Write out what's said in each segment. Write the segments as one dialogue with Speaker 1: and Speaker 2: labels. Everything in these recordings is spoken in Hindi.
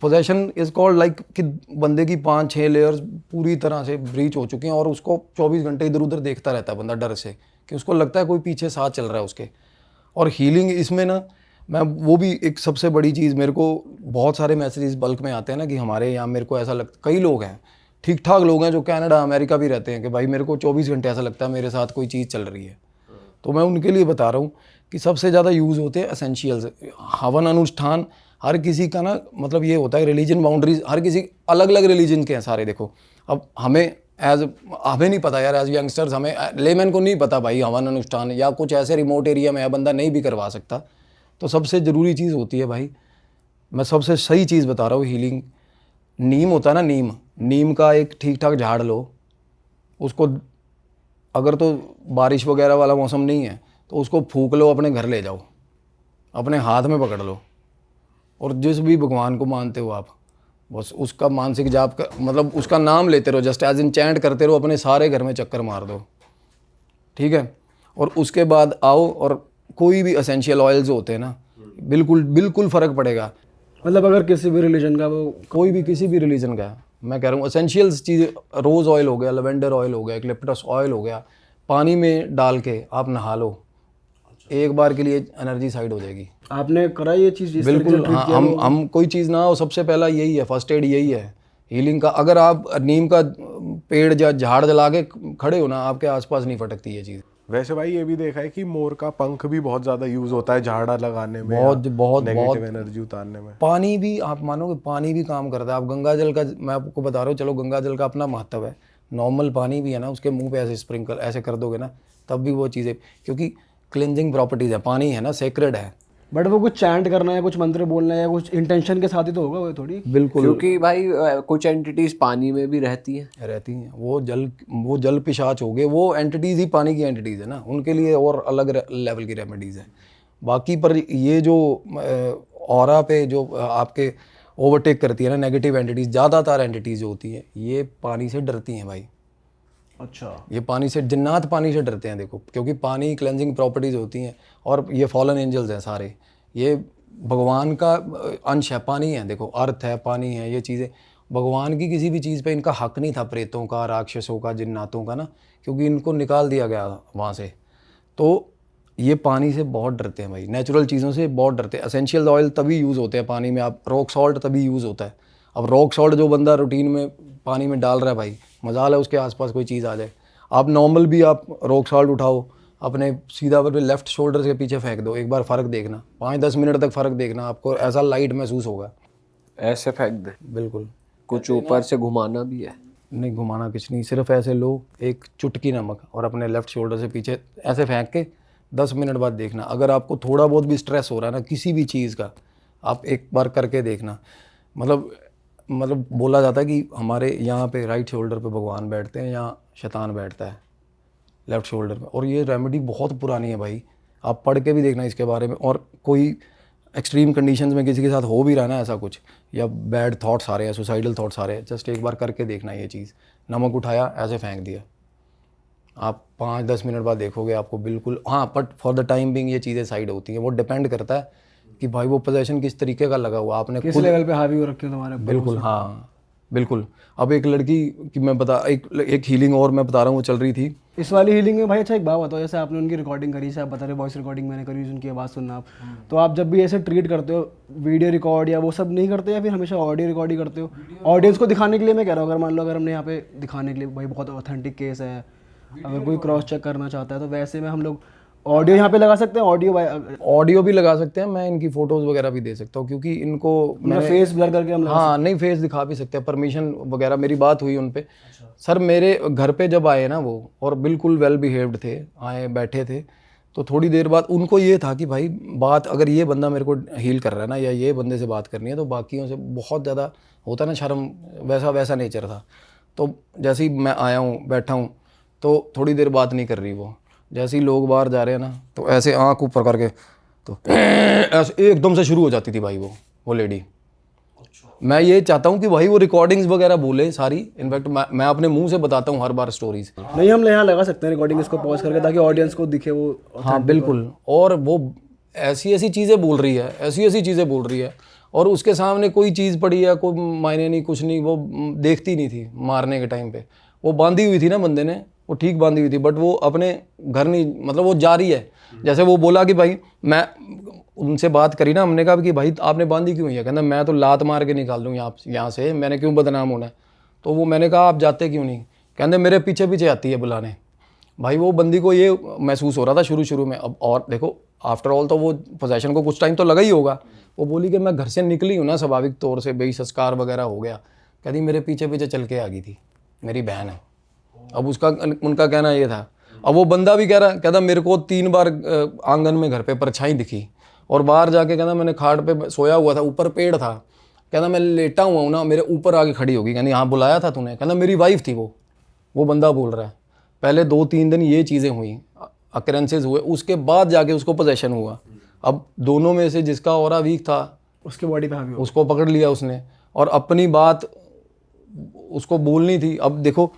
Speaker 1: पोजेशन इज कॉल्ड लाइक कि बंदे की 5-6 लेयर्स पूरी तरह से ब्रीच हो चुकी हैं और उसको 24 घंटे इधर उधर देखता रहता है बंदा डर से, कि उसको लगता है कोई पीछे साथ चल रहा है उसके। और हीलिंग इसमें ना, मैं वो भी एक सबसे बड़ी चीज़, मेरे को बहुत सारे मैसेजेस बल्क में आते हैं ना कि हमारे यहाँ, मेरे को ऐसा लगता, कई लोग हैं ठीक ठाक लोग हैं जो कनाडा अमेरिका भी रहते हैं, कि भाई मेरे को 24 घंटे ऐसा लगता है मेरे साथ कोई चीज़ चल रही है। तो मैं उनके लिए बता रहा हूँ कि सबसे ज़्यादा यूज़ होते हैं एसेंशियल्स। हवन अनुष्ठान हर किसी का ना, मतलब ये होता है रिलीजन बाउंड्रीज, हर किसी अलग अलग रिलीजन के हैं सारे। देखो अब हमें नहीं पता यार, एज यंगस्टर्स हमें लेमैन को नहीं पता भाई हवन अनुष्ठान, या कुछ ऐसे रिमोट एरिया में है बंदा नहीं भी करवा सकता। तो सबसे ज़रूरी चीज़ होती है भाई, मैं सबसे सही चीज़ बता रहा हूँ, हीलिंग। नीम होता है ना, नीम का एक ठीक ठाक झाड़ लो, उसको अगर तो बारिश वगैरह वाला मौसम नहीं है तो उसको फूंक लो, अपने घर ले जाओ, अपने हाथ में पकड़ लो, और जिस भी भगवान को मानते हो आप, बस उसका मानसिक जाप का मतलब उसका नाम लेते रहो, जस्ट एज इन चैंट करते रहो, अपने सारे घर में चक्कर मार दो, ठीक है। और उसके बाद आओ, और कोई भी एसेंशियल ऑयल्स होते हैं ना, बिल्कुल बिल्कुल फ़र्क पड़ेगा।
Speaker 2: मतलब अगर किसी भी रिलीजन का, वो
Speaker 1: कोई भी किसी भी रिलीजन का, मैं कह रहा हूँ एसेंशियल्स चीज़ें, रोज़ ऑयल हो गया, लेवेंडर ऑयल हो गया, यूकलिप्टस ऑयल हो गया, पानी में डाल के आप नहा लो, एक बार के लिए एनर्जी साइड हो जाएगी।
Speaker 2: आपने करा ये चीज़?
Speaker 1: बिल्कुल हाँ, हम कोई चीज़ ना हो, सबसे पहला यही है, फर्स्ट एड यही है हीलिंग का। अगर आप नीम का पेड़ या झाड़ जला के खड़े हो ना, आपके आसपास नहीं फटकती ये चीज़।
Speaker 3: वैसे भाई ये भी देखा है कि मोर का पंख भी बहुत ज़्यादा यूज़ होता है झाड़ा लगाने में,
Speaker 1: बहुत
Speaker 3: नेगेटिव एनर्जी उतारने में।
Speaker 1: पानी भी, आप मानोगे पानी भी काम करता है। आप गंगा जल का, मैं आपको बता रहा हूँ, चलो गंगा जल का अपना महत्व है, नॉर्मल पानी भी है ना, उसके मुंह पे ऐसे स्प्रिंकल ऐसे कर दोगे ना, तब भी वो चीज़ें, क्योंकि क्लिनजिंग प्रॉपर्टीज़ है, पानी है ना, सेक्रेड है।
Speaker 2: बट वो कुछ चैंट करना है, कुछ मंत्र बोलना है, या कुछ इंटेंशन के साथ ही तो होगा वो थोड़ी।
Speaker 1: बिल्कुल,
Speaker 4: क्योंकि भाई कुछ एंटिटीज पानी में भी रहती हैं।
Speaker 1: वो जल पिशाच हो गए, वो एंटिटीज़ ही पानी की एंटिटीज़ है ना, उनके लिए और अलग लेवल की रेमेडीज़ है। बाकी पर ये जो ऑरा पे जो आपके ओवरटेक करती है ना नेगेटिव एंटिटीज़, ज़्यादातर एंटिटीज़ जो होती हैं ये पानी से डरती हैं भाई।
Speaker 2: अच्छा,
Speaker 1: ये पानी से, जिन्नात पानी से डरते हैं, देखो, क्योंकि पानी क्लेंजिंग प्रॉपर्टीज़ होती हैं, और ये फॉलन एंजल्स हैं सारे, ये भगवान का अंश है, पानी है, देखो अर्थ है, पानी है, ये चीज़ें भगवान की किसी भी चीज़ पे इनका हक नहीं था, प्रेतों का, राक्षसों का, जिन्नातों का ना, क्योंकि इनको निकाल दिया गया वहाँ से। तो ये पानी से बहुत डरते हैं भाई, नेचुरल चीज़ों से बहुत डरते हैं। एसेंशियल ऑयल तभी यूज़ होते हैं पानी में, आप रॉक सॉल्ट तभी यूज़ होता है। अब रॉक सॉल्ट जो बंदा रूटीन में पानी में डाल रहा है भाई, मजाल है उसके आसपास कोई चीज़ आ जाए। आप नॉर्मल भी आप रॉक सॉल्ट उठाओ, अपने सीधा पर लेफ्ट शोल्डर के पीछे फेंक दो, एक बार फ़र्क देखना, 5-10 मिनट तक फ़र्क देखना, आपको ऐसा लाइट महसूस होगा।
Speaker 4: ऐसे फेंक दे,
Speaker 1: बिल्कुल,
Speaker 4: कुछ ऊपर से घुमाना भी है?
Speaker 1: नहीं घुमाना कुछ नहीं, सिर्फ ऐसे लो एक चुटकी नमक और अपने लेफ्ट शोल्डर से पीछे ऐसे फेंक के 10 मिनट बाद देखना। अगर आपको थोड़ा बहुत भी स्ट्रेस हो रहा है ना किसी भी चीज़ का, आप एक बार करके देखना। मतलब बोला जाता है कि हमारे यहाँ पे राइट शोल्डर पे भगवान बैठते हैं, यहाँ शैतान बैठता है लेफ़्ट शोल्डर पे, और ये रेमेडी बहुत पुरानी है भाई, आप पढ़ के भी देखना इसके बारे में। और कोई एक्सट्रीम कंडीशंस में किसी के साथ हो भी रहा है ना ऐसा कुछ, या बैड थॉट्स आ रहे हैं, सुसाइडल थॉट्स आ रहे हैं, जस्ट एक बार करके देखना ये चीज़। नमक उठाया, ऐसे फेंक दिया, आप 5-10 मिनट बाद देखोगे आपको बिल्कुल, हाँ, but for the time being ये चीज़ें साइड होती हैं। वो डिपेंड करता है कि भाई वो पोजेशन किस तरीके का लगा हुआ, आपने
Speaker 2: किस लेवल पे हावी हो रखे हो तुम्हारे ऊपर।
Speaker 1: बिल्कुल, हाँ बिल्कुल। अब एक लड़की की मैं बता, एक हीलिंग और मैं बता रहा हूँ, वो चल रही थी
Speaker 2: इस वाली हीलिंग में भाई। अच्छा एक बात बताओ, जैसे आपने उनकी रिकॉर्डिंग करी, जैसे आप बता रहे वॉइस रिकॉर्डिंग मैंने करी, उनकी आवाज़ सुनना आप, तो आप जब भी ऐसे ट्रीट करते हो, वीडियो रिकॉर्ड या वो सब नहीं करते, या फिर हमेशा ऑडियो रिकॉर्ड ही करते हो? ऑडियंस को दिखाने के लिए मैं कह रहा हूँ, अगर मान लो अगर हमने यहाँ पे दिखाने के लिए भाई बहुत ऑथेंटिक केस है, अगर कोई क्रॉस चेक करना चाहता है, तो वैसे में हम लोग ऑडियो यहाँ पे लगा सकते हैं? ऑडियो
Speaker 1: भी लगा सकते हैं, मैं इनकी फ़ोटोज़ वगैरह भी दे सकता हूँ, क्योंकि इनको मैंने
Speaker 2: फेस ब्लर करके हम
Speaker 1: हाँ नहीं, फेस दिखा भी सकते हैं, परमिशन वगैरह, मेरी बात हुई उन पे। सर मेरे घर पे जब आए ना वो, और बिल्कुल वेल बिहेव्ड थे, आए बैठे थे, तो थोड़ी देर बाद उनको ये था कि भाई बात, अगर ये बंदा मेरे को हील कर रहा है ना, या ये बंदे से बात करनी है, तो बाकियों से बहुत ज़्यादा होता ना शर्म, वैसा नेचर था। तो जैसे ही मैं आया हूँ, बैठा हूँ, तो थोड़ी देर बात नहीं कर रही वो, जैसे ही लोग बाहर जा रहे हैं ना, तो ऐसे आँख ऊपर करके, तो ऐसे एकदम से शुरू हो जाती थी भाई वो लेडी। मैं ये चाहता हूँ कि भाई वो रिकॉर्डिंग्स वगैरह बोले सारी, इनफैक्ट मैं अपने मुंह से बताता हूँ हर बार स्टोरीज।
Speaker 2: नहीं, हम यहाँ लगा सकते हैं रिकॉर्डिंग, इसको पॉज करके, ताकि ऑडियंस को दिखे वो।
Speaker 1: हाँ बिल्कुल, और वो ऐसी चीज़ें बोल रही है, ऐसी चीज़ें बोल रही है, और उसके सामने कोई चीज़ पड़ी है, कोई मायने नहीं, कुछ नहीं, वो देखती नहीं थी मारने के टाइम पे। वो बांधी हुई थी ना बंदे ने, वो ठीक बांधी हुई थी, बट वो अपने घर नहीं, मतलब वो जा रही है। जैसे वो बोला कि भाई, मैं उनसे बात करी ना, हमने कहा कि भाई आपने बांधी क्यों है? कहना मैं तो लात मार के निकाल दूँ यहाँ से, मैंने क्यों बदनाम होना है? तो वो मैंने कहा आप जाते क्यों नहीं? कहते मेरे पीछे पीछे आती है बुलाने। भाई वो बंदी को ये महसूस हो रहा था शुरू में। अब और देखो, आफ्टर ऑल तो वो पोजेशन को कुछ टाइम तो लगा ही होगा। वो बोली कि मैं घर से निकली हूँ ना स्वाभाविक तौर से, भाई संस्कार वगैरह हो गया। कहती मेरे पीछे पीछे चल के आ गई थी, मेरी बहन है। अब उनका कहना ये था। अब वो बंदा भी कहता मेरे को 3 बार आंगन में घर पे परछाई दिखी, और बाहर जाके कहना मैंने खाट पे सोया हुआ था, ऊपर पेड़ था, कहना मैं लेटा हुआ हूँ ना, मेरे ऊपर आके खड़ी होगी। कहनी हाँ बुलाया था तूने? कहना मेरी वाइफ थी वो बंदा बोल रहा है। पहले 2-3 दिन ये चीज़ें हुई, अकरेंसेस हुए, उसके बाद जाके उसको पोजेशन हुआ। अब दोनों में से जिसका ऑरा वीक था
Speaker 2: उसके बॉडी पे हावी हो।
Speaker 1: उसको पकड़ लिया उसने, और अपनी बात उसको बोलनी थी। अब देखो,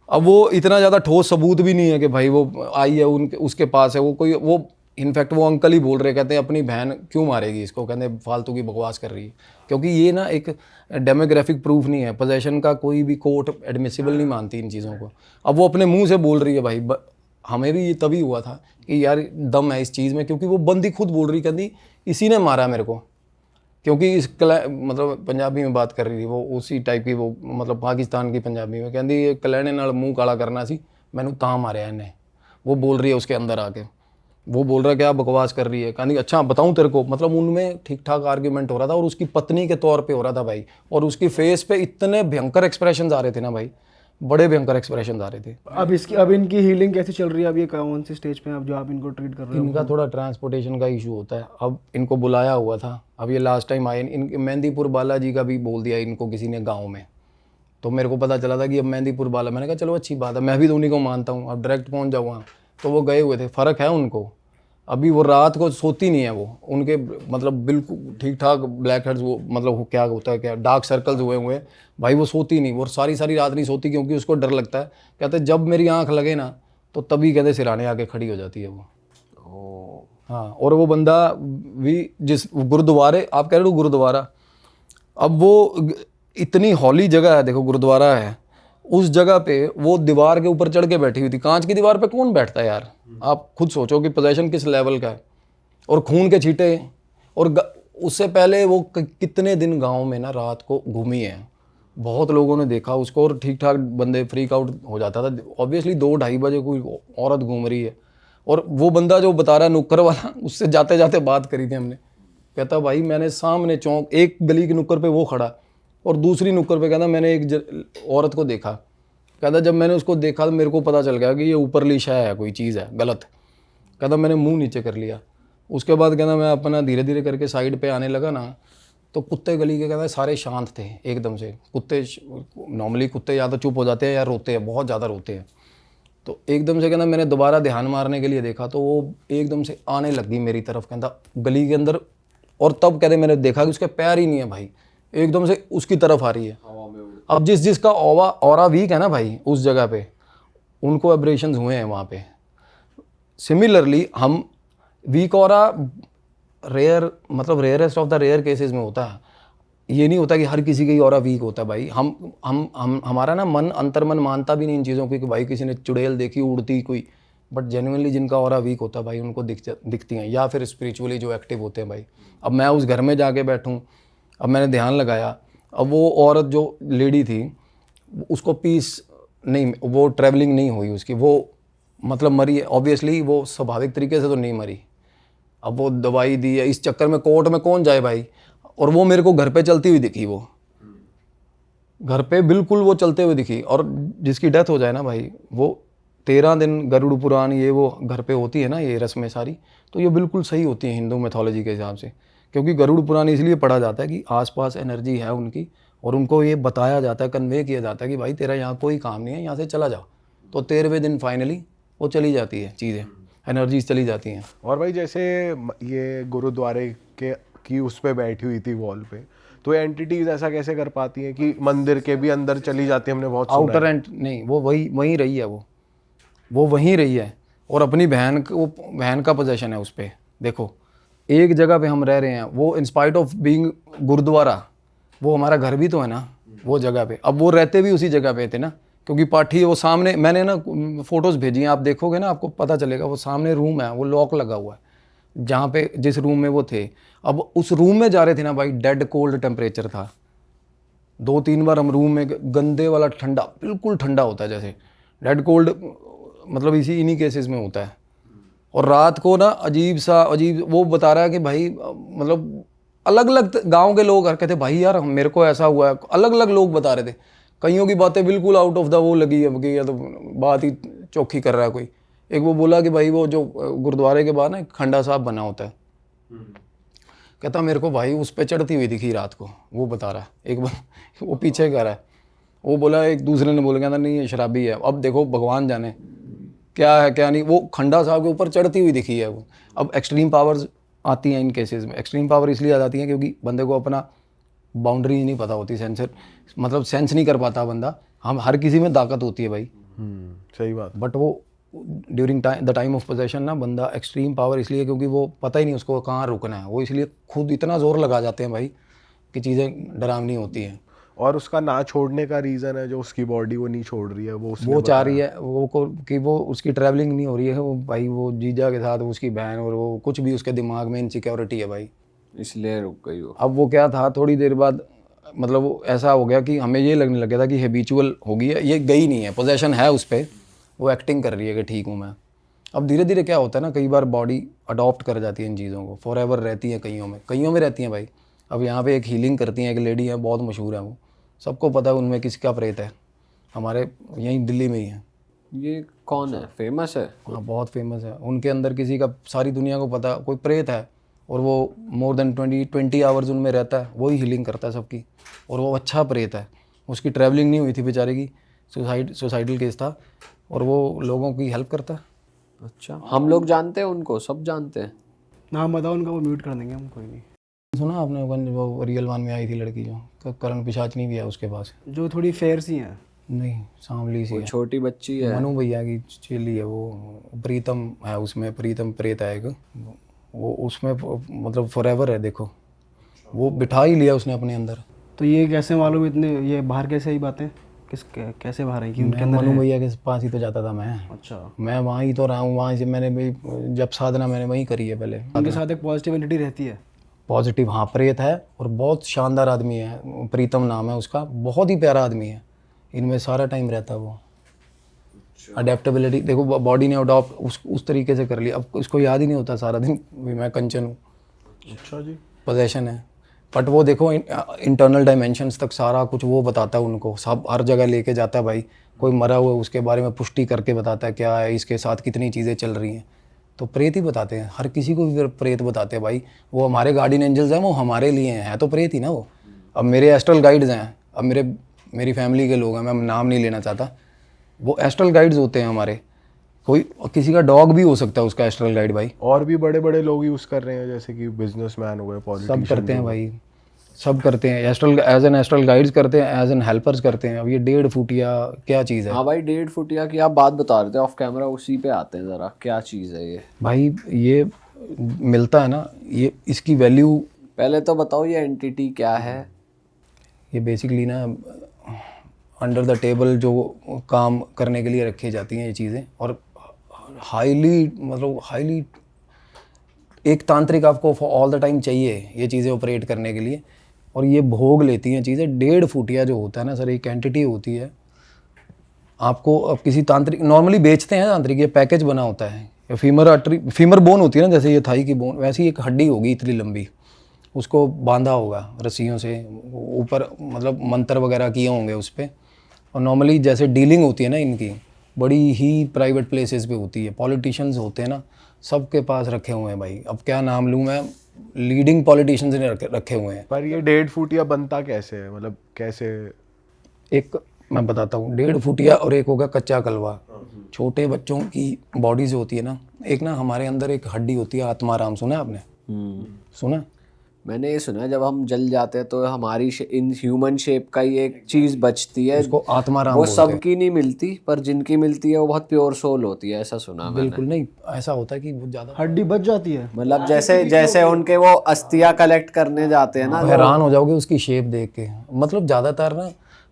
Speaker 1: अब वो इतना ज़्यादा ठोस सबूत भी नहीं है कि भाई वो आई है उसके पास है, वो इनफैक्ट वो अंकल ही बोल रहे, कहते हैं अपनी बहन क्यों मारेगी इसको, कहते हैं फालतू की बकवास कर रही है। क्योंकि ये ना एक डेमोग्राफिक प्रूफ नहीं है, पोजेशन का कोई भी कोर्ट एडमिसिबल नहीं मानती इन चीज़ों को। अब वो अपने मुंह से बोल रही है भाई, हमें भी ये तभी हुआ था कि यार दम है इस चीज़ में, क्योंकि वो बंदी खुद बोल रही, कहती इसी ने मारा मेरे को। क्योंकि मतलब पंजाबी में बात कर रही थी वो, उसी टाइप की वो, मतलब पाकिस्तान की पंजाबी में, कहती कलैने नाल मुँह काला करना सी, मैनू तां मारिया इन्हें। वो बोल रही है उसके अंदर आके, वो बोल रहा है क्या बकवास कर रही है। कहनी अच्छा बताऊं तेरे को, मतलब उनमें ठीक ठाक आर्ग्यूमेंट हो रहा था, और उसकी पत्नी के तौर पे हो रहा था भाई। और उसकी फेस पे इतने भयंकर एक्सप्रेशन आ रहे थे ना भाई, बड़े भयंकर एक्सप्रेशन आ रहे थे।
Speaker 2: अब इनकी हीलिंग कैसी चल रही है? अब ये कौन सी स्टेज पे हैं अब जो आप इनको ट्रीट कर रहे हो?
Speaker 1: इनका थोड़ा ट्रांसपोर्टेशन का इशू होता है। अब इनको बुलाया हुआ था, अब ये लास्ट टाइम आए, इनके मेहंदीपुर बालाजी का भी बोल दिया इनको किसी ने गाँव में। तो मेरे को पता चला था कि अब मेहंदीपुर बाला, मैंने कहा चलो अच्छी बात है, मैं भी तो उन्हीं को मानता हूँ, अब डायरेक्ट पहुँच जाऊँ वहाँ। तो वो गए हुए थे, फ़र्क है उनको। अभी वो रात को सोती नहीं है वो, उनके मतलब बिल्कुल ठीक ठाक ब्लैक हेड्स, वो मतलब क्या होता है, क्या डार्क सर्कल्स हुए हुए भाई। वो सोती नहीं, वो सारी रात नहीं सोती, क्योंकि उसको डर लगता है। कहते जब मेरी आंख लगे ना, तो तभी कहते सिराने आके खड़ी हो जाती है वो। हाँ, और वो बंदा भी जिस गुरुद्वारे, आप कह रहे हो गुरुद्वारा, अब वो इतनी हॉली जगह है, देखो गुरुद्वारा है, उस जगह पे वो दीवार के ऊपर चढ़ के बैठी हुई थी। कांच की दीवार पे कौन बैठता है यार? आप खुद सोचो कि पोजीशन किस लेवल का है, और खून के छींटे। और उससे पहले वो कितने दिन गांव में ना रात को घूमी है, बहुत लोगों ने देखा उसको, और ठीक ठाक बंदे फ्रीक आउट हो जाता था। ऑब्वियसली 2-2:30 बजे कोई औरत घूम रही है, और वो बंदा जो बता रहा है नुक्कर वाला, उससे जाते जाते बात करी थी हमने। कहता भाई मैंने सामने चौक, एक गली की नुक्कर पे वो खड़ा, और दूसरी नुक्कर पे कहता मैंने एक औरत को देखा। कहता जब मैंने उसको देखा तो मेरे को पता चल गया कि ये ऊपरली शय है, कोई चीज़ है गलत। कहता मैंने मुंह नीचे कर लिया। उसके बाद कहता मैं अपना धीरे धीरे करके साइड पे आने लगा ना, तो कुत्ते गली के कहता सारे शांत थे एकदम से। कुत्ते नॉर्मली कुत्ते या तो चुप हो जाते हैं या रोते हैं, बहुत ज़्यादा रोते हैं। तो एकदम से कहता मैंने दोबारा ध्यान मारने के लिए देखा, तो वो एकदम से आने लगी मेरी तरफ, कहता गली के अंदर। और तब कहते मैंने देखा कि उसके पैर ही नहीं है भाई, एकदम से उसकी तरफ आ रही है। अब जिसका ऑरा वीक है ना भाई उस जगह पे, उनको एब्रेशंस हुए हैं वहाँ पे। सिमिलरली हम वीक ऑरा रेयर, मतलब rarest of the rare cases में होता है। ये नहीं होता कि हर किसी का ही ऑरा वीक होता है भाई। हम हमारा ना मन, अंतर्मन मानता भी नहीं इन चीज़ों को कि भाई किसी ने चुड़ैल देखी उड़ती कोई, बट जेन्युइनली जिनका ऑरा वीक होता है भाई उनको दिखती हैं, या फिर स्पिरिचुअली जो एक्टिव होते हैं भाई। अब मैं उस घर में जाके बैठूँ, अब मैंने ध्यान लगाया, अब वो औरत जो लेडी थी उसको पीस नहीं, वो ट्रैवलिंग नहीं हुई उसकी, वो मतलब मरी है ऑब्वियसली, वो स्वाभाविक तरीके से तो नहीं मरी। अब वो दवाई दी है, इस चक्कर में कोर्ट में कौन जाए भाई। और वो मेरे को घर पे चलती हुई दिखी, वो घर पे बिल्कुल वो चलते हुए दिखी। और जिसकी डेथ हो जाए ना भाई, वो 13 दिन गरुड़ पुराण ये वो घर पे होती है ना, ये रस्में सारी, तो ये बिल्कुल सही होती है हिंदू मैथोलॉजी के हिसाब से। क्योंकि गरुड़ पुराण इसलिए पढ़ा जाता है कि आसपास एनर्जी है उनकी, और उनको ये बताया जाता है, कन्वे किया जाता है कि भाई तेरा यहाँ कोई काम नहीं है, यहाँ से चला जाओ। तो 13वें दिन फाइनली वो चली जाती है चीज़ें, एनर्जीज चली जाती हैं।
Speaker 3: और भाई जैसे ये गुरुद्वारे के की उस पे बैठी हुई थी वॉल पे, तो एंटिटीज ऐसा कैसे कर पाती हैं कि मंदिर के भी अंदर चली जाती है? हमने बहुत सुना
Speaker 1: आउटर एंड नहीं, वो वहीं रही है, वो वहीं रही है। और अपनी बहन का पोजेशन है उस पर, देखो एक जगह पे हम रह रहे हैं, वो in spite of being Gurudwara, वो हमारा घर भी तो है ना वो जगह पे। अब वो रहते भी उसी जगह पे थे ना, क्योंकि पाठी वो सामने, मैंने ना फोटोज़ भेजी हैं, आप देखोगे ना आपको पता चलेगा, वो सामने रूम है, वो लॉक लगा हुआ है जहाँ पे जिस रूम में वो थे। अब उस रूम में जा रहे थे ना भाई, डेड कोल्ड टेम्परेचर था। 2-3 बार हम रूम में गंदे वाला ठंडा, बिल्कुल ठंडा होता है जैसे डेड कोल्ड, मतलब इन्हीं केसेस में होता है। और रात को ना अजीब वो बता रहा है कि भाई मतलब अलग अलग गांव के लोग कहते भाई यार मेरे को ऐसा हुआ है, अलग अलग लोग बता रहे थे। कईयों की बातें बिल्कुल आउट ऑफ द वो लगी है कि या तो बात ही चौखी कर रहा है कोई। एक वो बोला कि भाई वो जो गुरुद्वारे के बाद ना एक खंडा साहब बना होता है, कहता मेरे को भाई उस पर चढ़ती हुई दिखी रात को, वो बता रहा है। एक बार वो पीछे कह रहा है, वो बोला, एक दूसरे ने बोला, कहता नहीं ये शराबी है। अब देखो भगवान जाने क्या है क्या नहीं, वो खंडा साहब के ऊपर चढ़ती हुई दिखी है वो। अब एक्सट्रीम पावर्स आती हैं इन केसेस में। एक्सट्रीम पावर इसलिए आ जाती हैं क्योंकि बंदे को अपना बाउंड्री ही नहीं पता होती, सेंसर मतलब सेंस नहीं कर पाता बंदा। हम हर किसी में ताकत होती है भाई,
Speaker 3: सही बात।
Speaker 1: बट वो during the time of possession ना बंदा एक्सट्रीम पावर इसलिए क्योंकि वो पता ही नहीं उसको कहाँ रुकना है, वो इसलिए खुद इतना जोर लगा जाते हैं भाई कि चीज़ें डरावनी होती हैं।
Speaker 3: और उसका ना छोड़ने का रीज़न है जो उसकी बॉडी वो नहीं छोड़ रही है,
Speaker 1: वो चाह रही है वो को कि वो उसकी ट्रैवलिंग नहीं हो रही है, वो भाई वो जीजा के साथ उसकी बहन, और वो कुछ भी उसके दिमाग में इनसिक्योरिटी है भाई,
Speaker 4: इसलिए रुक गई वो।
Speaker 1: अब वो क्या था, थोड़ी देर बाद मतलब वो ऐसा हो गया कि हमें ये लगने लग गया था कि हैबिचुअल हो गई है, ये गई नहीं है, पोजेशन है उस पर, वो एक्टिंग कर रही है कि ठीक हूँ मैं। अब धीरे धीरे क्या होता है ना, कई बार बॉडी अडॉप्ट कर जाती है इन चीज़ों को, फॉर एवर रहती है, कईयों में रहती हैं भाई। अब यहाँ पे एक हीलिंग करती हैं, एक लेडी है बहुत मशहूर है, वो सबको पता है उनमें किसका प्रेत है, हमारे यहीं दिल्ली में ही है।
Speaker 4: ये कौन है, फेमस है?
Speaker 1: हाँ बहुत फेमस है, उनके अंदर किसी का सारी दुनिया को पता कोई प्रेत है, और वो मोर देन 20 आवर्स उनमें रहता है, वही हीलिंग करता है सबकी, और वो अच्छा प्रेत है। उसकी ट्रैवलिंग नहीं हुई थी बेचारे की, सुसाइडल केस था, और वो लोगों की हेल्प करता है।
Speaker 4: अच्छा, हम लोग जानते हैं उनको, सब जानते हैं।
Speaker 2: नाम बताओ उनका, वो म्यूट कर देंगे हम, कोई नहीं।
Speaker 1: सुना आपने वो रियल वन में आई थी लड़की जो करण पिशाचनी भी है उसके पास?
Speaker 2: जो थोड़ी फेयर सी हैं।
Speaker 1: नहीं सांवली सी
Speaker 4: वो
Speaker 1: है,
Speaker 4: छोटी बच्ची है।
Speaker 1: मनु भैया की चेली है वो, प्रीतम है उसमें, प्रीतम प्रेत है एक, वो उसमें मतलब फॉरएवर है। देखो वो बिठा ही लिया उसने अपने अंदर।
Speaker 2: तो ये कैसे मालूम इतने, ये बाहर कैसे आई बातें, कैसे बाहर आई कि उनके अंदर
Speaker 1: मनु
Speaker 2: है?
Speaker 1: भैया के पास ही तो जाता था मैं।
Speaker 2: अच्छा,
Speaker 1: मैं वहाँ ही तो रहा हूँ, वहाँ से मैंने भी जब साधना मैंने वहीं करी है पहले।
Speaker 2: उनके साथ एक पॉजिटिव एनर्जी रहती है।
Speaker 1: पॉजिटिव, हाँ प्रेत है, और बहुत शानदार आदमी है, प्रीतम नाम है उसका, बहुत ही प्यारा आदमी है, इनमें सारा टाइम रहता है वो। अडेप्टेबिलिटी देखो, बॉडी ने अडॉप्ट उस तरीके से कर लिया। अब उसको याद ही नहीं होता सारा दिन भी मैं कंचन हूँ।
Speaker 3: अच्छा जी।
Speaker 1: पोजेशन है, बट वो देखो इंटरनल डायमेंशंस तक सारा कुछ वो बताता है उनको, सब हर जगह लेके जाता है भाई। कोई मरा हुआ है उसके बारे में पुष्टि करके बताता है क्या है, इसके साथ कितनी चीज़ें चल रही हैं। तो प्रेत ही बताते हैं, हर किसी को भी प्रेत बताते हैं भाई। वो हमारे गार्डियन एंजल्स हैं, वो हमारे लिए हैं, है तो प्रेत ही ना वो। अब मेरे एस्ट्रल गाइड्स हैं, अब मेरी फैमिली के लोग हैं, मैं नाम नहीं लेना चाहता, वो एस्ट्रल गाइड्स होते हैं हमारे। कोई किसी का डॉग भी हो सकता है उसका एस्ट्रल गाइड भाई।
Speaker 3: और भी बड़े बड़े लोग यूज़ कर रहे हैं, जैसे कि बिजनेसमैन हो गए,
Speaker 1: सब
Speaker 3: पॉलिटिशियन
Speaker 1: करते हैं भाई, सब करते हैं, astral as an astral guides करते हैं, एज एन हेल्पर्स करते हैं। अब ये 1.5 फुटिया क्या चीज़ है
Speaker 4: हाँ भाई, 1.5 फुटिया की आप बात बता रहे थे ऑफ कैमरा, उसी पे आते हैं ज़रा, क्या चीज़ है ये?
Speaker 1: भाई? ये मिलता है ना, ये इसकी वैल्यू,
Speaker 4: पहले तो बताओ ये एंटिटी क्या है?
Speaker 1: ये बेसिकली ना अंडर द टेबल जो काम करने के लिए रखी जाती हैं ये चीज़ें, और हाईली एक तांत्रिक आपको ऑल द टाइम चाहिए ये चीज़ें ऑपरेट करने के लिए, और ये भोग लेती हैं चीज़ें। 1.5 फुटिया जो होता है ना सर, एक एंटिटी होती है। आपको अब किसी तांत्रिक नॉर्मली बेचते हैं तांत्रिक, ये पैकेज बना होता है, या फीमर बोन होती है ना, जैसे ये थाई की बोन, वैसी एक हड्डी होगी इतनी लंबी, उसको बांधा होगा रस्सियों से ऊपर, मतलब मंत्र वगैरह किए होंगे उस पर। और नॉर्मली जैसे डीलिंग होती है ना इनकी, बड़ी ही प्राइवेट प्लेसेस पे होती है। पॉलिटिशियंस होते हैं ना, सबके पास रखे हुए हैं भाई। अब क्या नाम लूँ मैं, लीडिंग पॉलिटिशियंस ने रखे हुए हैं।
Speaker 3: पर ये 1.5 फुटिया बनता कैसे है, मतलब कैसे?
Speaker 1: एक मैं बताता हूँ, 1.5 फुटिया और एक होगा कच्चा कलवा। छोटे बच्चों की बॉडीज होती है ना, एक ना हमारे अंदर एक हड्डी होती है आत्माराम, सुना है आपने? सुना?
Speaker 4: मैंने ये सुना है जब हम जल जाते हैं तो हमारी इन ह्यूमन शेप का ही एक चीज बचती है,
Speaker 1: उसको आत्माराम
Speaker 4: वो
Speaker 1: बोलते हैं।
Speaker 4: सबकी नहीं मिलती, पर जिनकी मिलती है वो बहुत प्योर सोल होती है, ऐसा सुना मैंने।
Speaker 1: बिल्कुल नहीं, ऐसा होता है कि वो ज़्यादा
Speaker 2: हड्डी बच जाती है।
Speaker 4: मतलब जैसे जैसे उनके वो अस्थियां कलेक्ट करने जाते हैं ना,
Speaker 1: हैरान हो जाओगे उसकी शेप देख के। मतलब ज़्यादातर ना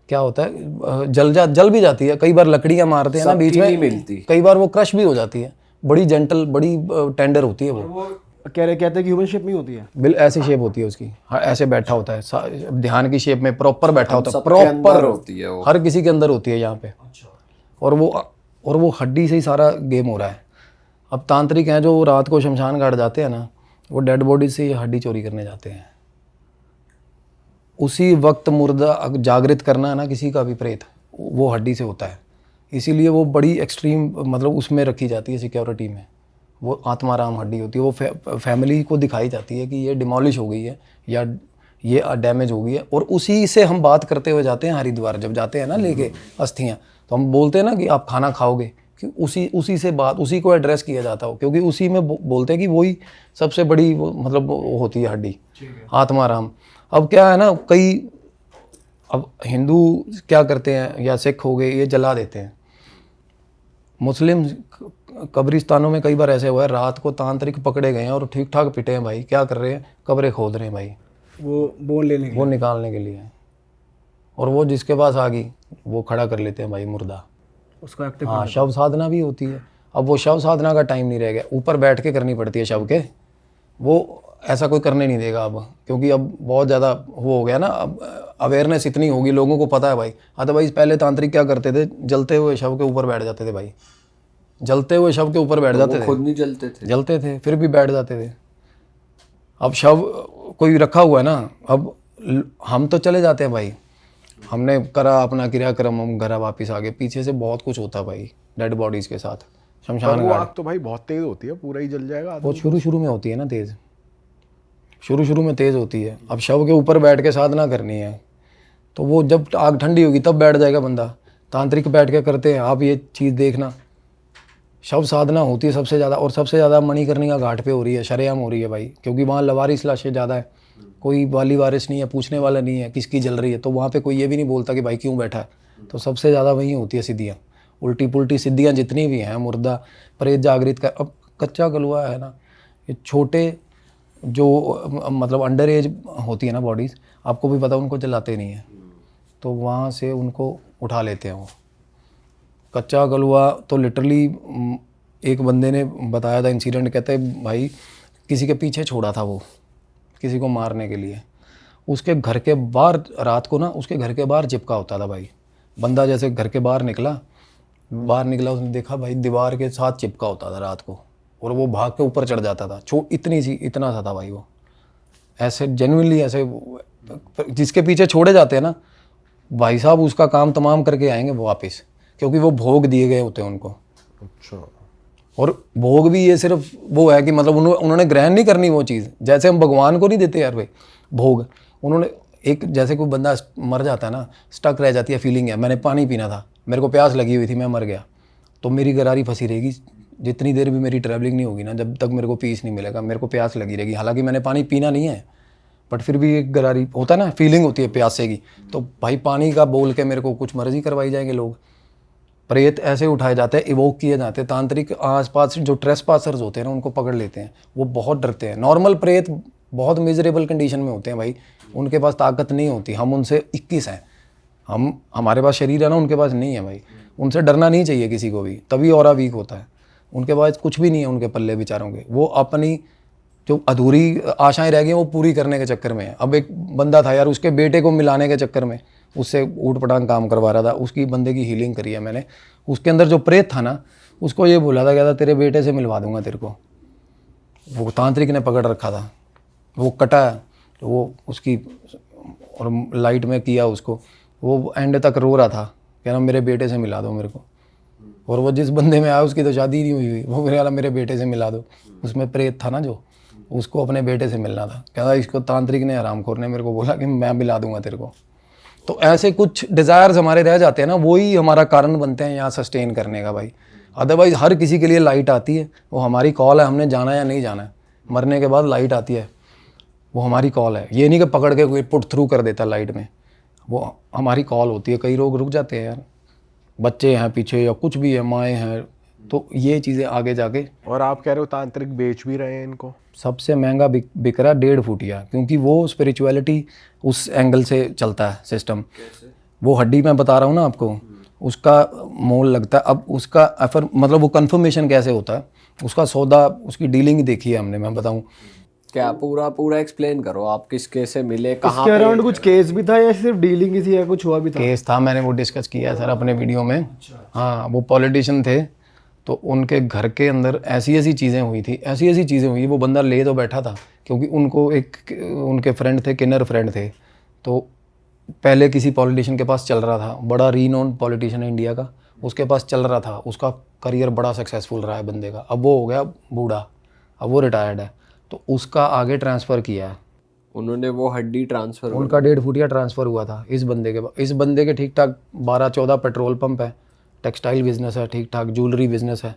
Speaker 1: क्या होता है, जल भी जाती है, कई बार लकड़ियाँ मारते हैं ना बीच
Speaker 4: सबकी
Speaker 1: में,
Speaker 4: नहीं मिलती।
Speaker 1: कई बार वो क्रश भी हो जाती है, बड़ी जेंटल, बड़ी टेंडर होती है वो।
Speaker 2: कहते हैं कि ह्यूमन शेप में होती है।
Speaker 1: बिल ऐसी शेप होती है उसकी, हाँ, ऐसे बैठा होता है, ध्यान की शेप में प्रॉपर बैठा होता है,
Speaker 4: सबके अंदर
Speaker 1: प्रॉपर
Speaker 4: होती है वो।
Speaker 1: हर किसी के अंदर होती है यहाँ पे। और वो हड्डी से ही सारा गेम हो रहा है। अब तांत्रिक हैं जो रात को शमशान घाट जाते हैं ना, वो डेड बॉडी से हड्डी चोरी करने जाते हैं। उसी वक्त मुर्दा जागृत करना है ना किसी का भी प्रेत, वो हड्डी से होता है। इसीलिए वो बड़ी एक्सट्रीम मतलब उसमें रखी जाती है सिक्योरिटी में। वो आत्माराम हड्डी होती है, वो फैमिली को दिखाई जाती है कि ये डिमोलिश हो गई है या ये डैमेज हो गई है। और उसी से हम बात करते हुए जाते हैं हरिद्वार, जब जाते हैं ना लेके अस्थियाँ, तो हम बोलते हैं ना कि आप खाना खाओगे, कि उसी से बात, उसी को एड्रेस किया जाता हो, क्योंकि उसी में बोलते हैं कि वही सबसे बड़ी मतलब वो होती है हड्डी, आत्माराम। अब क्या है ना, अब हिंदू क्या करते हैं या सिख हो गए, ये जला देते हैं। मुस्लिम कब्रिस्तानों में कई बार ऐसे हुआ है, रात को तांत्रिक पकड़े गए हैं और ठीक ठाक पिटे हैं भाई। क्या कर रहे हैं, कब्रें खोद रहे हैं भाई,
Speaker 2: वो बोन लेने
Speaker 1: वो निकालने के लिए। और वो जिसके पास आ गई वो खड़ा कर लेते हैं भाई मुर्दा।
Speaker 2: उसको एक्टिव।
Speaker 1: हाँ, शव साधना भी होती है। अब वो शव साधना का टाइम नहीं रह गया, ऊपर बैठ के करनी पड़ती है शव के। वो ऐसा कोई करने नहीं देगा अब, क्योंकि अब बहुत ज़्यादा वो हो गया ना, अब अवेयरनेस इतनी होगी, लोगों को पता है भाई। अदरवाइज पहले तांत्रिक क्या करते थे, जलते हुए शव के ऊपर बैठ जाते थे भाई, जलते हुए शव के ऊपर बैठ जाते थे।
Speaker 4: खुद नहीं जलते थे
Speaker 1: फिर भी बैठ जाते थे। अब शव कोई रखा हुआ है ना, अब हम तो चले जाते हैं भाई, हमने करा अपना क्रियाक्रम, हम घर वापस आ गए। पीछे से बहुत कुछ होता है भाई डेड बॉडीज के साथ। शमशान
Speaker 3: वो
Speaker 1: घाट
Speaker 3: आग तो भाई बहुत तेज होती है, पूरा ही जल जाएगा आदमी।
Speaker 1: बहुत शुरू में होती है ना तेज़, शुरू में तेज़ होती है। अब शव के ऊपर बैठ के साधना करनी है, तो वो जब आग ठंडी होगी तब बैठ जाएगा बंदा। तांत्रिक बैठ के करते हैं, आप ये चीज़ देखना, शव साधना होती है सबसे ज़्यादा। और सबसे ज़्यादा मणिकर्णिका घाट पे हो रही है, शरेआम हो रही है भाई, क्योंकि वहाँ लवारिस लाशें ज़्यादा है, कोई वाली वारिस नहीं है, पूछने वाला नहीं है किसकी जल रही है। तो वहाँ पे कोई ये भी नहीं बोलता कि भाई क्यों बैठा है। तो सबसे ज़्यादा वहीं होती है सिद्धियाँ, उल्टी पुल्टी सिद्धियाँ जितनी भी हैं, मुर्दा प्रेत जागृत का। अब कच्चा गलुआ है ना, ये छोटे जो मतलब अंडर एज होती है ना बॉडीज़, आपको भी पता उनको जलाते नहीं है, तो वहाँ से उनको उठा लेते हैं वो। कच्चा गलुआ तो लिटरली एक बंदे ने बताया था इंसिडेंट, कहते हैं भाई किसी के पीछे छोड़ा था वो, किसी को मारने के लिए। उसके घर के बाहर रात को ना, उसके घर के बाहर चिपका होता था भाई। बंदा जैसे घर के बाहर निकला, उसने देखा भाई दीवार के साथ चिपका होता था रात को, और वो भाग के ऊपर चढ़ जाता था। इतना सा था भाई वो। ऐसे जेन्युइनली ऐसे जिसके पीछे छोड़े जाते हैं ना भाई साहब, उसका काम तमाम करके आएंगे वो वापस, क्योंकि वो भोग दिए गए होते हैं उनको।
Speaker 3: अच्छा।
Speaker 1: और भोग भी ये सिर्फ वो है कि मतलब उन्होंने ग्रहण नहीं करनी वो चीज़, जैसे हम भगवान को नहीं देते यार भाई भोग। उन्होंने एक, जैसे कोई बंदा मर जाता है ना, स्टक रह जाती है फीलिंग है, मैंने पानी पीना था, मेरे को प्यास लगी हुई थी, मैं मर गया, तो मेरी गरारी फंसी रहेगी जितनी देर भी मेरी ट्रैवलिंग नहीं होगी ना, जब तक मेरे को पीस नहीं मिलेगा, मेरे को प्यास लगी रहेगी। हालांकि मैंने पानी पीना नहीं है, बट फिर भी एक गरारी होता है ना, फीलिंग होती है प्यासे की। तो भाई पानी का बोल के मेरे को कुछ मर्जी करवाई जाएंगे लोग। प्रेत ऐसे उठाए जाते हैं, इवोक किए जाते हैं। तांत्रिक आसपास जो ट्रेसपासर्स होते हैं ना, उनको पकड़ लेते हैं, वो बहुत डरते हैं। नॉर्मल प्रेत बहुत मिजरेबल कंडीशन में होते हैं भाई, उनके पास ताकत नहीं होती। हम उनसे 21 हैं, हमारे पास शरीर है ना, उनके पास नहीं है भाई। उनसे डरना नहीं चाहिए किसी को भी, तभी ऑरा वीक होता है। उनके पास कुछ भी नहीं है, उनके पल्ले बेचारों के। वो अपनी जो अधूरी आशाएं रह गई वो पूरी करने के चक्कर में है। अब एक बंदा था यार, उसके बेटे को मिलाने के चक्कर में उससे ऊट पटांग काम करवा रहा था। उसकी बंदे की हीलिंग करी है मैंने। उसके अंदर जो प्रेत था ना, उसको ये बोला था, कहता तेरे बेटे से मिलवा दूंगा तेरे को। वो तांत्रिक ने पकड़ रखा था, वो कटा, तो वो उसकी और लाइट में किया उसको, वो एंड तक रो रहा था, कह रहा मेरे बेटे से मिला दो मेरे को। और वो जिस बंदे में आया उसकी तो शादी नहीं हुई, वो मेरे वाला मेरे बेटे से मिला दो। उसमें प्रेत था ना जो, उसको अपने बेटे से मिलना था। कहता इसको तांत्रिक ने, हरामखोर ने मेरे को बोला कि मैं मिला दूंगा तेरे को। तो ऐसे कुछ डिज़ायर्स हमारे रह जाते हैं ना, वही हमारा कारण बनते हैं यहाँ सस्टेन करने का भाई। अदरवाइज हर किसी के लिए लाइट आती है, वो हमारी कॉल है, हमने जाना है या नहीं जाना है। मरने के बाद लाइट आती है। वो हमारी कॉल है। ये नहीं कि पकड़ के कोई पुट थ्रू कर देता लाइट में, वो हमारी कॉल होती है। कई लोग रुक जाते हैं यार, बच्चे हैं पीछे या कुछ भी है, माएँ हैं, तो ये चीज़ें आगे जाके।
Speaker 3: और आप कह रहे हो तांत्रिक बेच भी रहे हैं इनको?
Speaker 1: सबसे महंगा बिक रहा 1.5 फुटिया, क्योंकि वो स्पिरिचुअलिटी उस एंगल से चलता है सिस्टम। वो हड्डी मैं बता रहा हूँ ना आपको, उसका मोल लगता है। अब उसका मतलब वो कंफर्मेशन कैसे होता है, उसका सौदा, उसकी डीलिंग देखी है हमने। मैं बताऊँ
Speaker 4: क्या पूरा एक्सप्लेन करो, आप किसके से मिले, कहाँ
Speaker 2: इसके अराउंड कुछ केस भी था या सिर्फ डीलिंग ही थी या कुछ हुआ भी था?
Speaker 1: केस था, मैंने वो डिस्कस किया है सर अपने वीडियो में। हाँ, वो पॉलिटिशियन थे, तो उनके घर के अंदर ऐसी ऐसी चीज़ें हुई थी, ऐसी ऐसी चीज़ें हुई। वो बंदा ले तो बैठा था, क्योंकि उनको एक उनके फ्रेंड थे, किन्नर फ्रेंड थे। तो पहले किसी पॉलिटिशियन के पास चल रहा था, बड़ा रीनोन पॉलिटिशियन है इंडिया का, उसके पास चल रहा था, उसका करियर बड़ा सक्सेसफुल रहा है बंदे का। अब वो हो गया बूढ़ा, अब वो रिटायर्ड है, तो उसका आगे ट्रांसफ़र किया है
Speaker 4: उन्होंने, वो हड्डी ट्रांसफर।
Speaker 1: उनका 1.5 फुटिया ट्रांसफ़र हुआ था इस बंदे के। इस बंदे के ठीक ठाक 12-14 पेट्रोल पंप है, टेक्सटाइल बिजनेस है, ठीक ठाक ज्वेलरी बिजनेस है,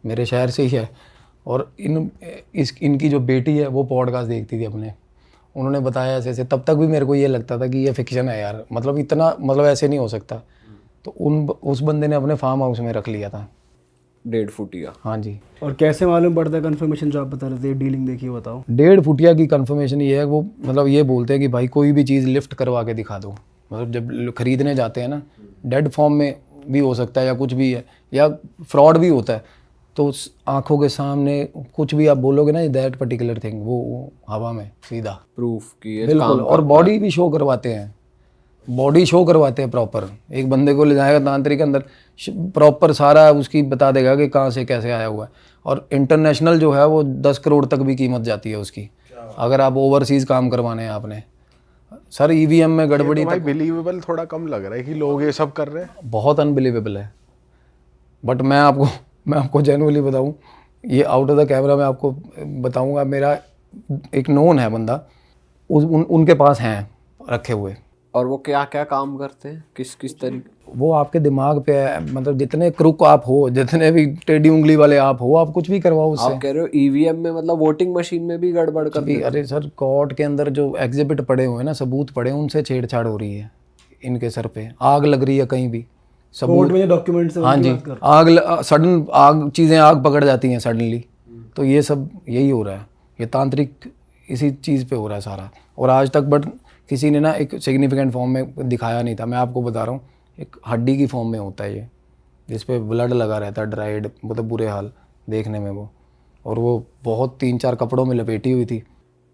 Speaker 1: मेरे शहर से ही है। और इनकी जो बेटी है वो पॉडकास्ट देखती थी अपने, उन्होंने बताया ऐसे ऐसे। तब तक भी मेरे को ये लगता था कि ये फिक्शन है यार, मतलब इतना, मतलब ऐसे नहीं हो सकता। तो उस बंदे ने अपने फार्म हाउस में रख लिया था
Speaker 4: 1.5 फुटिया।
Speaker 1: हाँ जी।
Speaker 2: और कैसे मालूम पड़ता है कंफर्मेशन जो आप बता रहे थे, डीलिंग देखिए बताओ?
Speaker 1: 1.5 फुटिया की कंफर्मेशन ये है, वो मतलब ये बोलते हैं कि भाई कोई भी चीज़ लिफ्ट करवा के दिखा दो। मतलब जब खरीदने जाते हैं ना, डेड फॉर्म में भी हो सकता है या कुछ भी है, या फ्रॉड भी होता है, तो उस आंखों के सामने कुछ भी आप बोलोगे ना, दैट पर्टिकुलर थिंग, वो हवा में सीधा
Speaker 4: प्रूफ की ये
Speaker 1: बिल्कुल। और बॉडी भी शो करवाते हैं, बॉडी शो करवाते हैं प्रॉपर। एक बंदे को ले जाएगा तांत्रिक के अंदर, प्रॉपर सारा उसकी बता देगा कि कहाँ से कैसे आया हुआ है। और इंटरनेशनल जो है वो 10 करोड़ तक भी कीमत जाती है उसकी, अगर आप ओवरसीज़ काम करवाने हैं आपने। सर ईवीएम में गड़बड़ी
Speaker 3: भाई बिलीवेबल थोड़ा कम लग रहा है कि लोग ये सब कर रहे हैं।
Speaker 1: बहुत अनबिलीवेबल है। बट मैं आपको जेन्युइनली बताऊं, ये आउट ऑफ द कैमरा मैं आपको बताऊंगा। मेरा एक नोन है बंदा, उनके पास हैं रखे हुए।
Speaker 4: और वो क्या क्या काम करते हैं, किस किस तरीके?
Speaker 1: वो आपके दिमाग पे है, मतलब जितने क्रुक आप हो, जितने भी टेढ़ी उंगली वाले आप हो, आप कुछ भी करवाओ उससे।
Speaker 4: आप कह रहे हो ईवीएम में, मतलब वोटिंग मशीन में भी गड़बड़ कर?
Speaker 1: अरे सर, कोर्ट के अंदर जो एग्जिबिट पड़े हुए हैं ना, सबूत पड़े, उनसे छेड़छाड़ हो रही है। इनके सर पे आग लग रही है कहीं भी,
Speaker 2: कोर्ट में डॉक्यूमेंट्स?
Speaker 1: हाँ जी, सडन आग, चीज़ें आग पकड़ जाती हैं सडनली। तो ये सब यही हो रहा है, ये तांत्रिक इसी चीज़ पे हो रहा है सारा। और आज तक बट किसी ने ना एक सिग्निफिकेंट फॉर्म में दिखाया नहीं था। मैं आपको बता रहा हूँ, एक हड्डी की फॉर्म में होता है ये, जिस पे ब्लड लगा रहता है, ड्राइड, मतलब बुरे हाल देखने में वो। और वो बहुत 3-4 कपड़ों में लपेटी हुई थी।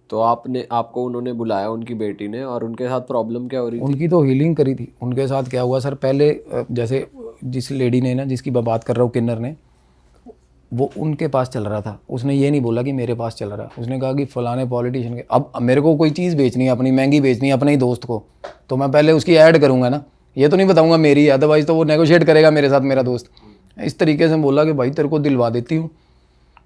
Speaker 4: तो आपको उन्होंने बुलाया, उनकी बेटी ने, और उनके साथ प्रॉब्लम क्या हो रही थी?
Speaker 1: उनकी तो हीलिंग करी थी। उनके साथ क्या हुआ सर, पहले जैसे जिस लेडी ने ना, जिसकी मैं बात कर रहा हूँ, किन्नर ने, वो उनके पास चल रहा था। उसने ये नहीं बोला कि मेरे पास चल रहा है, उसने कहा कि फलाने पॉलिटिशियन के। अब मेरे को कोई चीज़ बेचनी है, अपनी महंगी बेचनी है अपने ही दोस्त को, तो मैं पहले उसकी ऐड करूँगा ना, ये तो नहीं बताऊँगा मेरी है, अदरवाइज़ तो वो नेगोशिएट करेगा मेरे साथ मेरा दोस्त। इस तरीके से बोला कि भाई तेरे को दिलवा देती हूँ,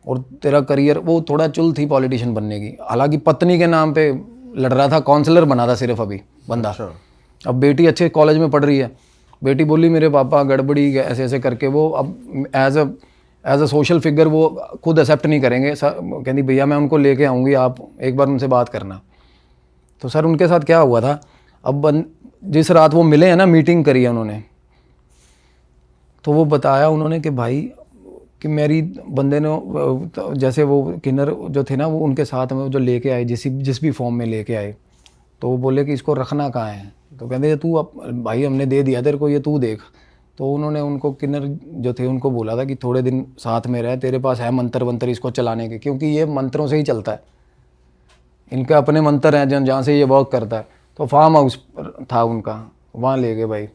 Speaker 1: और तेरा करियर, वो थोड़ा चुल थी पॉलिटिशियन बनने की, हालांकि पत्नी के नाम पे लड़ रहा था, काउंसलर बना था सिर्फ अभी बंदा। अब बेटी अच्छे कॉलेज में पढ़ रही है, बेटी बोली मेरे पापा गड़बड़ी ऐसे ऐसे करके, वो अब एज अ सोशल फिगर वो खुद एक्सेप्ट नहीं करेंगे। सर कहती भैया मैं उनको लेके आऊँगी, आप एक बार उनसे बात करना। तो सर उनके साथ क्या हुआ था, अब जिस रात वो मिले हैं ना, मीटिंग करी है उन्होंने, तो वो बताया उन्होंने कि भाई कि मेरी बंदे ने, जैसे वो किन्नर जो थे ना, वो उनके साथ में जो लेके आए, जिस भी फॉर्म में लेके आए, तो वो बोले कि इसको रखना कहाँ है। तो कहते तू भाई हमने दे दिया तेरे को, ये तू देख। तो उन्होंने उनको, किन्नर जो थे, उनको बोला था कि थोड़े दिन साथ में रहे, तेरे पास है मंत्र वंत्र इसको चलाने के, क्योंकि ये मंत्रों से ही चलता है, इनके अपने मंत्र हैं जहाँ से ये वर्क करता है। तो फार्म हाउस था उनका, वहाँ ले गए भाई।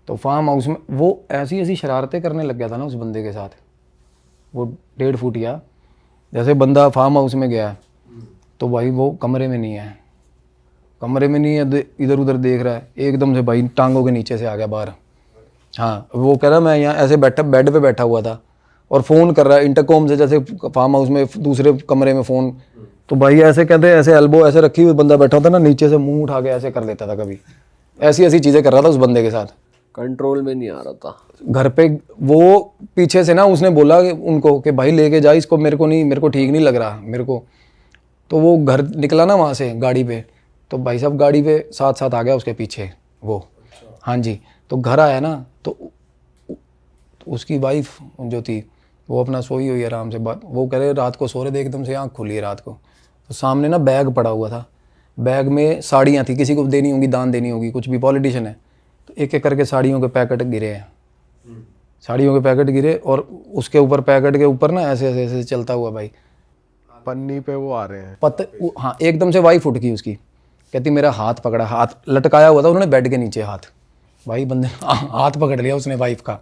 Speaker 1: तो फार्म हाउस में वो ऐसी ऐसी शरारतें करने लग गया था ना उस बंदे के साथ, वो 1.5 फुटिया। जैसे बंदा फार्म हाउस में गया तो भाई वो कमरे में नहीं है, कमरे में नहीं है, इधर उधर देख रहा है, एकदम से भाई टांगों के नीचे से आ गया बाहर। हाँ, वो कह रहा मैं यहाँ ऐसे बैठा, बेड पे बैठा हुआ था, और फ़ोन कर रहा है इंटरकॉम से, जैसे फार्म हाउस में दूसरे कमरे में फ़ोन। तो भाई ऐसे कहते हैं, ऐसे एल्बो ऐसे रखी हुई बंदा बैठा होता ना, नीचे से मुंह उठा के ऐसे कर लेता था कभी, ऐसी ऐसी चीज़ें कर रहा था उस बंदे के साथ।
Speaker 4: कंट्रोल में नहीं आ रहा था
Speaker 1: घर पे वो पीछे से ना, उसने बोला कि उनको कि भाई लेके जा इसको, मेरे को ठीक नहीं लग रहा मेरे को। तो वो घर निकला ना वहाँ से गाड़ी पे, तो भाई साहब गाड़ी पे साथ साथ आ गया उसके पीछे वो। हाँ जी, तो घर आया ना तो उसकी वाइफ जो थी वो अपना सोई हुई आराम से, बात वो कह रहे रात को सो रहे थे, एकदम से आँख खुली है रात को, तो सामने ना बैग पड़ा हुआ था, बैग में साड़ियाँ थी, किसी को देनी होगी, दान देनी होगी, कुछ भी पॉलिटिशियन है, तो एक एक करके साड़ियों के पैकेट गिरे हैं, साड़ियों के पैकेट गिरे, और उसके ऊपर पैकेट के ऊपर ना ऐसे ऐसे ऐसे चलता हुआ भाई
Speaker 3: पन्नी पे वो आ रहे हैं।
Speaker 1: हाँ एकदम से वाइफ उठ गई उसकी, कहती मेरा हाथ पकड़ा, हाथ लटकाया हुआ था उन्होंने बेड के नीचे हाथ, भाई बंदे हाथ पकड़ लिया उसने वाइफ का।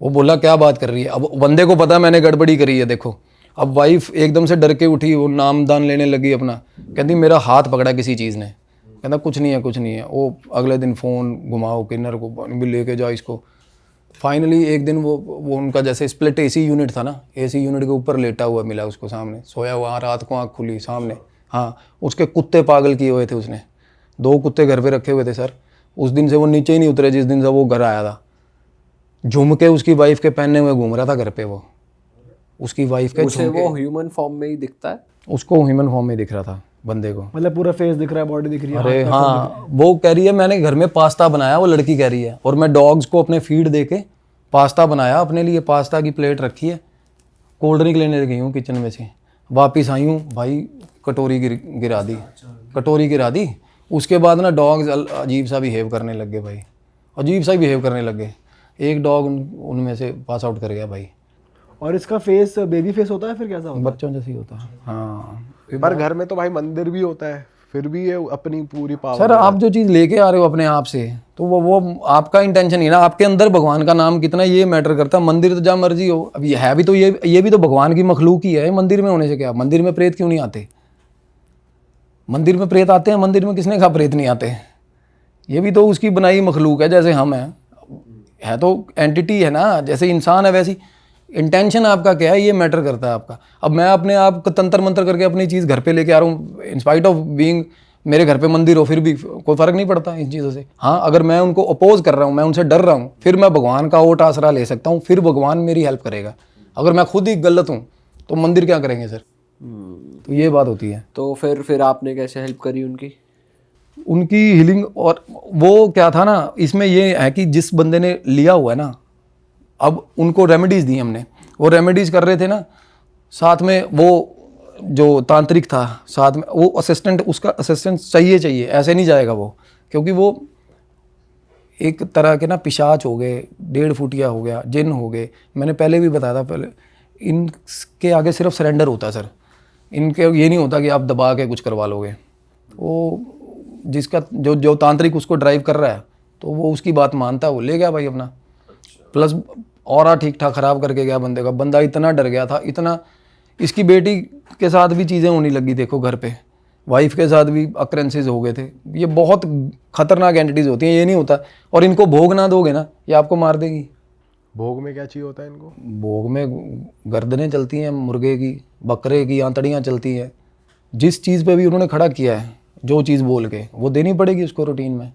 Speaker 1: वो बोला क्या बात कर रही है, अब बंदे को पता मैंने गड़बड़ी करी है देखो। अब वाइफ एकदम से डर के उठी, वो नाम दान लेने लगी अपना, कहती मेरा हाथ पकड़ा किसी चीज़ ने, कहता कुछ नहीं है कुछ नहीं है। वो अगले दिन फ़ोन घुमाओ, किन्नर को भी लेके जाओ इसको। फाइनली एक दिन वो उनका जैसे स्प्लिट एसी यूनिट था ना, एसी यूनिट के ऊपर लेटा हुआ मिला उसको, सामने सोया हुआ, रात को आँख खुली सामने। हाँ, उसके कुत्ते पागल किए हुए थे उसने, 2 कुत्ते घर पे रखे हुए थे सर। उस दिन से वो नीचे ही नहीं उतरे जिस दिन से वो घर आया था। झुमके उसकी वाइफ के पहने हुए घूम रहा था घर पे वो, उसकी वाइफ के
Speaker 4: उसे वो ह्यूमन फॉर्म में ही दिखता है,
Speaker 1: उसको ह्यूमन फॉर्म में दिख रहा था बंदे को।
Speaker 2: मतलब पूरा फेस दिख रहा है, बॉडी दिख रही है।
Speaker 1: अरे हाँ, वो कह रही है मैंने घर में पास्ता बनाया, वो लड़की कह रही है, और मैं डॉग्स को अपने फीड दे के पास्ता बनाया अपने लिए, पास्ता की प्लेट रखी है, कोल्ड ड्रिंक लेने गई हूँ किचन में से, वापिस आई हूँ भाई कटोरी गिरा दी, कटोरी गिरा दी। उसके बाद ना डॉग्स अजीब सा बिहेव करने लग गए भाई, अजीब सा बिहेव करने लग गए। एक डॉग उनमें से पास आउट कर गया भाई।
Speaker 2: और इसका फेस बेबी फेस होता है फिर कैसा होता
Speaker 1: बच्चों जैसे ही होता है। हाँ
Speaker 3: पर घर में तो भाई मंदिर भी होता है, फिर भी ये अपनी पूरी पावर।
Speaker 1: सर आप जो चीज़ लेके आ रहे हो अपने आप से, तो वो आपका इंटेंशन ही ना, आपके अंदर भगवान का नाम कितना ये मैटर करता है। मंदिर तो जहाँ मर्जी हो, अब ये है भी तो ये भी तो भगवान की मखलूक ही है। मंदिर में होने से क्या, मंदिर में प्रेत क्यों नहीं आते? मंदिर में प्रेत आते हैं, मंदिर में किसने कहा प्रेत नहीं आते? ये भी तो उसकी बनाई मखलूक है, जैसे हम हैं, है तो एंटिटी है ना, जैसे इंसान है वैसी। इंटेंशन आपका क्या है ये मैटर करता है आपका। अब मैं अपने आप को तंत्र मंत्र करके अपनी चीज़ घर पे लेके आ रहा हूँ, इंस्पाइट ऑफ बीइंग मेरे घर पे मंदिर हो, फिर भी कोई फ़र्क नहीं पड़ता इन चीज़ों से। हाँ, अगर मैं उनको अपोज कर रहा हूँ, मैं उनसे डर रहा हूँ, फिर मैं भगवान का ओट आसरा ले सकता हूँ, फिर भगवान मेरी हेल्प करेगा। अगर मैं खुद ही गलत हूँ तो मंदिर क्या करेंगे सर? तो ये बात होती है।
Speaker 4: तो फिर आपने कैसे हेल्प करी उनकी
Speaker 1: हीलिंग। और वो क्या था ना, इसमें ये है कि जिस बंदे ने लिया हुआ है ना, अब उनको रेमेडीज़ दी हमने, वो रेमेडीज़ कर रहे थे ना, साथ में वो जो तांत्रिक था साथ में, वो असिस्टेंट, उसका असिस्टेंट चाहिए, ऐसे नहीं जाएगा वो, क्योंकि वो एक तरह के ना पिशाच हो गए, 1.5 फुटिया हो गया, जिन हो गए। मैंने पहले भी बताया था, पहले इनके आगे सिर्फ सरेंडर होता है सर, इनके ये नहीं होता कि आप दबा के कुछ करवा लोगे। वो जिसका जो तांत्रिक उसको ड्राइव कर रहा है, तो वो उसकी बात मानता है, वो ले गया भाई अपना। प्लस और ठीक ठाक ख़राब करके गया बंदे का। बंदा इतना डर गया था, इतना। इसकी बेटी के साथ भी चीज़ें होने लगी, देखो घर पे, वाइफ के साथ भी अक्रेंसेस हो गए थे। ये बहुत खतरनाक एंटिटीज़ होती हैं, ये नहीं होता। और इनको भोग ना दोगे ना, ये आपको मार देगी।
Speaker 3: भोग में क्या चाहिए होता है इनको?
Speaker 1: भोग में गर्दनें चलती हैं मुर्गे की, बकरे की आंतड़ियाँ चलती हैं। जिस चीज़ पे भी उन्होंने खड़ा किया है, जो चीज़ बोल के, वो देनी पड़ेगी उसको रूटीन में।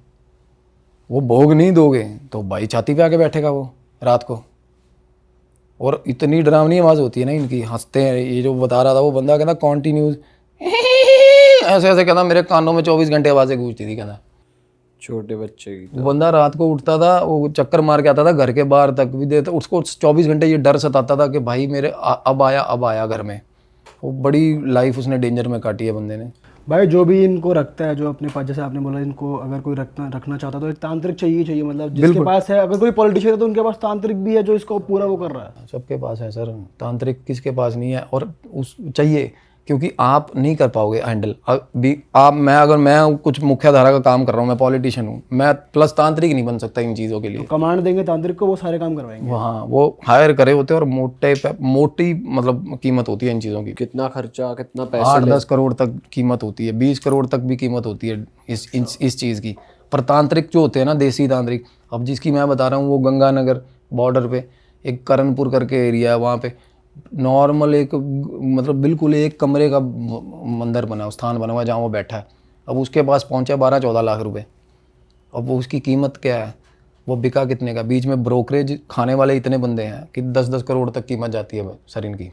Speaker 1: वो भोग नहीं दोगे तो भाई छाती पे आके बैठेगा वो रात को। और इतनी डरावनी आवाज़ होती है ना इनकी, हंसते हैं। ये जो बता रहा था वो बंदा, कहना कॉन्टीन्यूस ऐसे ऐसे, कहना मेरे कानों में 24 घंटे आवाज़ें गूंजती थी, कहना
Speaker 4: छोटे बच्चे की।
Speaker 1: वो बंदा रात को उठता था, वो चक्कर मार के आता था, घर के बाहर तक भी देता, उसको 24 घंटे ये डर सताता था कि भाई मेरे अब आया घर में। वो बड़ी लाइफ उसने डेंजर में काटी है बंदे ने।
Speaker 2: भाई जो भी इनको रखता है, जो अपने पास, जैसे आपने बोला, इनको अगर कोई रखना चाहता तो एक तांत्रिक चाहिए। मतलब जिसके पास है, अगर कोई पॉलिटिशियन है तो उनके पास तांत्रिक भी है जो इसको पूरा वो कर रहा है।
Speaker 1: सबके पास है सर, तांत्रिक किसके पास नहीं है? और उस चाहिए, क्योंकि आप नहीं कर पाओगे हैंडल। अगर मैं कुछ मुख्य धारा का काम कर रहा हूँ, मैं पॉलिटिशियन हूँ, मैं प्लस तांत्रिक नहीं बन सकता इन चीज़ों के लिए।
Speaker 2: कमांड देंगे तांत्रिक को, वो सारे काम करवाएंगे।
Speaker 1: हाँ, वो हायर करे होते हैं, और मोटी मतलब कीमत होती है इन चीज़ों की।
Speaker 4: कितना खर्चा, कितना पैसे?
Speaker 1: 8-10 करोड़ तक कीमत होती है, 20 करोड़ तक भी कीमत होती है इस चीज़ की। पर तांत्रिक जो होते हैं ना, देसी तांत्रिक, अब जिसकी मैं बता रहा हूँ, वो गंगानगर बॉर्डर पे एक करणपुर करके एरिया है, वहाँ पे नॉर्मल एक मतलब बिल्कुल एक कमरे का मंदिर बना, स्थान बना हुआ है जहाँ वो बैठा है। अब उसके पास पहुँचा 12-14 लाख रुपए। अब वो उसकी कीमत क्या है, वो बिका कितने का? बीच में ब्रोकरेज खाने वाले इतने बंदे हैं कि 10-10 करोड़ तक कीमत जाती है सर इनकी।